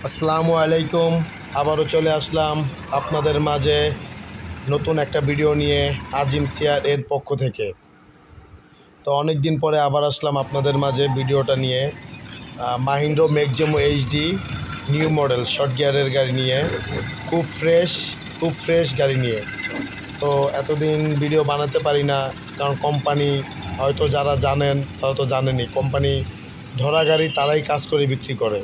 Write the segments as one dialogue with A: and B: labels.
A: আসসালামু আলাইকুম। আবারও চলে আসলাম আপনাদের মাঝে নতুন একটা ভিডিও নিয়ে আজিম সিয়ার এর পক্ষ থেকে। তো অনেক দিন পরে আবার আসলাম আপনাদের মাঝে ভিডিওটা নিয়ে Mahindra Maximo HD new model short গিয়ারের গাড়ি নিয়ে, খুব ফ্রেশ গাড়ি নিয়ে। তো এতদিন ভিডিও বানাতে পারি না, কারণ কোম্পানি, হয়তো যারা জানেন তারা তো জানেনই, কোম্পানি ধরা গাড়ি তারাই কাজ করে বিক্রি করে,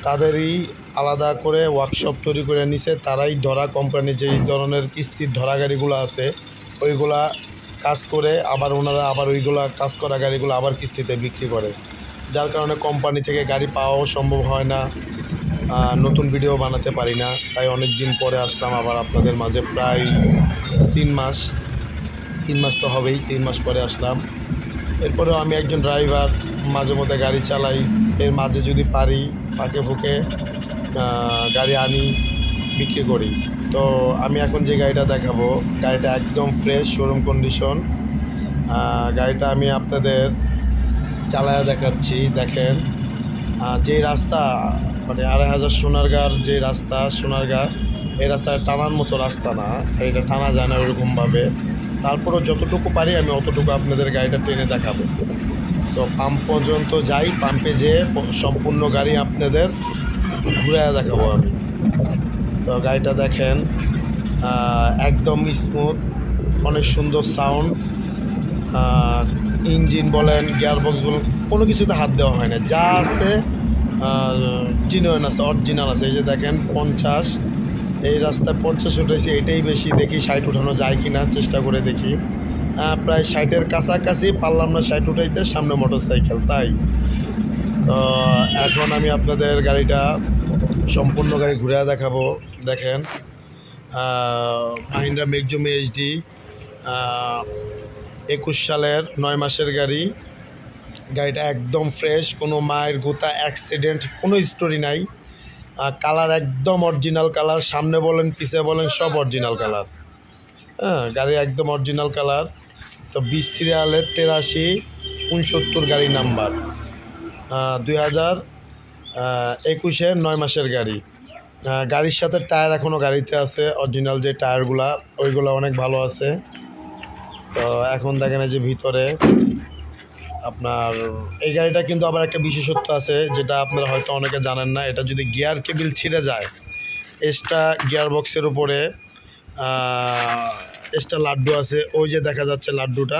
A: তাদেরই আলাদা করে ওয়ার্কশপ তৈরি করে নিছে, তারাই ধরা কোম্পানি যেই ধরনের কিস্তির ধরা গাড়িগুলো আছে ওইগুলা কাজ করে আবার ওনারা আবার ওইগুলা কাজ করা গাড়িগুলো আবার কিস্তিতে বিক্রি করে, যার কারণে কোম্পানি থেকে গাড়ি পাওয়াও সম্ভব হয় না, নতুন ভিডিও বানাতে পারি না। তাই অনেক দিন পরে আসলাম আবার আপনাদের মাঝে, প্রায় 3 মাস তো হবেই, 3 মাস পরে আসলাম। এরপরেও আমি একজন ড্রাইভার, মাঝে মধ্যে গাড়ি চালাই, এর মাঝে যদি পারি ফাঁকে ফুঁকে গাড়ি আনি, বিক্রি করি। তো আমি এখন যে গাড়িটা দেখাবো, গাড়িটা একদম ফ্রেশ শোরুম কন্ডিশন। গাড়িটা আমি আপনাদের চালায়া দেখাচ্ছি। দেখেন, যে রাস্তা মানে 2500 সোনারগাঁর যে রাস্তা, সোনারগাঁ এই রাস্তায় টানার মতো রাস্তা না, গাড়িটা টানা যায় না ওরকমভাবে। তারপরও যতটুকু পারি আমি অতটুকু আপনাদের গাড়িটা টেনে দেখাবো। তো পাম্প পর্যন্ত যাই, পাম্পে যেয়ে সম্পূর্ণ গাড়ি আপনাদের ঘুরে দেখাবো আমি। তো গাড়িটা দেখেন, একদম স্মুথ, অনেক সুন্দর সাউন্ড। ইঞ্জিন বলেন, গিয়ারবক্স বলেন, কোনো কিছুতে হাত দেওয়া হয় না, যা আছে জেনুইন আছে, অরিজিনাল আছে। এই যে দেখেন 50, এই রাস্তায় 50 উঠেছে, এটাই বেশি। দেখি 60 উঠানো যায় কি না, চেষ্টা করে দেখি। প্রায় 60-এর কাছাকাছি, পারলাম না 60 উঠাইতে, সামনে মোটর সাইকেল। তাই তো এখন আমি আপনাদের গাড়িটা সম্পূর্ণ গাড়ি ঘুরে দেখাবো। দেখেন, মাহিন্দ্রা ম্যাক্সিমো এইচডি 21 সালের 9 মাসের গাড়ি। গাড়িটা একদম ফ্রেশ, কোনো মায়ের গোতা অ্যাক্সিডেন্ট কোনো স্টোরি নাই। কালার একদম অরিজিনাল কালার, সামনে বলেন পিছে বলেন সব অরিজিনাল কালার। গাড়ি একদম অরিজিনাল কালার। তো 20 সিরিয়ালের 8369 গাড়ি নাম্বার, 2021-এর 9 মাসের গাড়ি। গাড়ির সাথে টায়ার এখনও গাড়িতে আছে, অরিজিনাল যে টায়ারগুলা ওইগুলো অনেক ভালো আছে। তো এখন দেখেন এই যে ভিতরে আপনার এই গাড়িটা কিন্তু আবার একটা বিশেষত্ব আছে, যেটা আপনারা হয়তো অনেকে জানেন না। এটা যদি গিয়ার কেবিল ছিঁড়ে যায়, এক্সট্রা গিয়ার বক্সের উপরে এক্সট্রা লাড্ডু আছে, ওই যে দেখা যাচ্ছে লাড্ডুটা,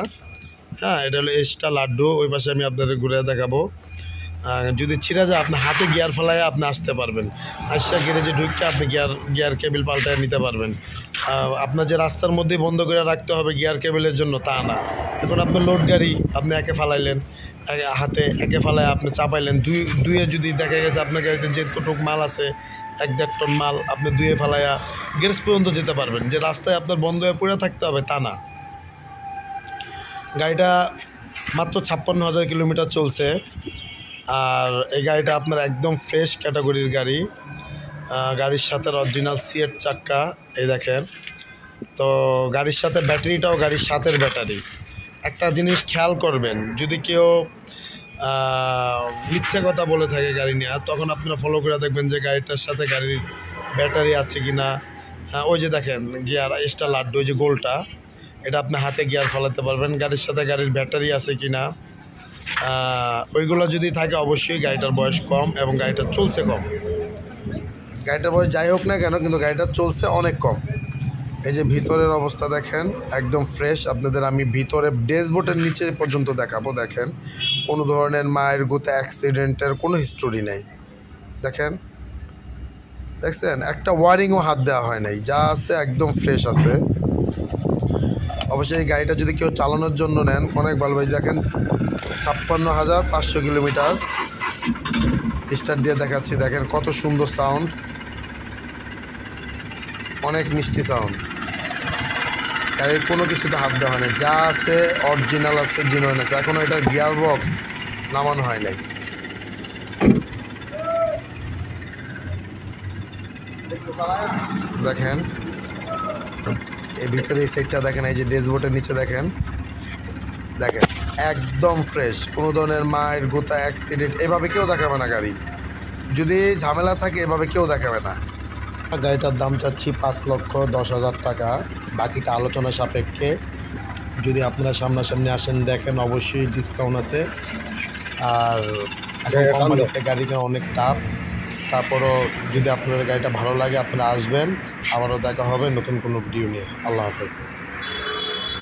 A: এটা হলো এক্সট্রা লাড্ডু। ওই পাশে আমি আপনাদের ঘুরে দেখাবো। যদি ছিঁড়ে যায়, আপনি হাতে গিয়ার ফেলায় আপনি আসতে পারবেন, আসা গ্যারেজে ঢুকে আপনি গিয়ার কেবিল পাল্টায় নিতে পারবেন। আপনার যে রাস্তার মধ্যেই বন্ধ করে রাখতে হবে গিয়ার কেবিলের জন্য তা না। এখন আপনার লোড গাড়ি, আপনি একে ফালাইলেন, হাতে একে ফালায় আপনি চাপাইলেন, দুয়ে যদি দেখা গেছে আপনার গাড়িতে যেতটুক মাল আছে 1-1.5 টন মাল, আপনি দুয়ে ফালাইয়া গ্যারেজ পর্যন্ত যেতে পারবেন, যে রাস্তায় আপনার বন্ধ হয়ে পড়ে থাকতে হবে তা না। গাড়িটা মাত্র 56,000 কিলোমিটার চলছে। আর এই গাড়িটা আপনার একদম ফ্রেশ ক্যাটাগরির গাড়ি। গাড়ির সাথে অরিজিনাল সিয়েট চাক্কা, এই দেখেন। তো গাড়ির সাথে ব্যাটারিটাও গাড়ির সাথের ব্যাটারি। একটা জিনিস খেয়াল করবেন, যদি কেউ মিথ্যে কথা বলে থাকে গাড়ি নিয়ে, তখন আপনারা ফলো করে দেখবেন যে গাড়িটার সাথে গাড়ির ব্যাটারি আছে কি না। ওই যে দেখেন গিয়ার এক্সট্রা লাড্ডু, ওই যে গোলটা, এটা আপনি হাতে গিয়ার ফেলাতে পারবেন। গাড়ির সাথে গাড়ির ব্যাটারি আছে কি না, ওইগুলো যদি থাকে অবশ্যই গাড়িটার বয়স কম এবং গাড়িটা চলছে কম। গাড়িটার বয়স যাই হোক না কেন, কিন্তু গাড়িটা চলছে অনেক কম। এই যে ভিতরের অবস্থা দেখেন, একদম ফ্রেশ। আপনাদের আমি ভিতরে ড্যাশবোর্ডের নিচে পর্যন্ত দেখাবো। দেখেন, কোনো ধরনের মায়ের গোতা অ্যাক্সিডেন্টের কোনো হিস্টোরি নেই। দেখেন, দেখছেন, একটা ওয়ারিংও হাত দেওয়া হয় নাই, যা আছে একদম ফ্রেশ আছে। অবশ্যই এই গাড়িটা যদি কেউ চালানোর জন্য নেন, অনেক ভালো। ভাই দেখেন, 56,500 কিলোমিটার। স্টার্ট দিয়ে দেখাচ্ছি, দেখেন কত সুন্দর সাউন্ড, অনেক মিষ্টি সাউন্ড। গাড়ির কোনো কিছুতে হাত দেওয়া হয় না, যা আছে অরিজিনাল আছে, জেনুইন আছে। এখনও এটার গিয়ার বক্স নামানো হয় নাই। দেখেন এই ভিতরে এই সাইডটা দেখেন, এই যে ড্যাশবোর্ডের নিচে দেখেন, একদম ফ্রেশ, কোনো ধরনের মায়ের গোতা অ্যাক্সিডেন্ট এভাবে কেউ দেখাবে না গাড়ি। যদি ঝামেলা থাকে এভাবে কেউ দেখাবে না। গাড়িটার দাম চাচ্ছি 5,10,000 টাকা, বাকিটা আলোচনা সাপেক্ষে। যদি আপনারা সামনাসামনি আসেন দেখেন অবশ্যই ডিসকাউন্ট আছে। আর এখন কোম্পানিতে গাড়ি কেনা অনেক টাফ, তারপরও যদি আপনাদের গাড়িটা ভালো লাগে আপনারা আসবেন। আবারও দেখা হবে নতুন কোনো ভিডিও নিয়ে। আল্লাহ হাফেজ।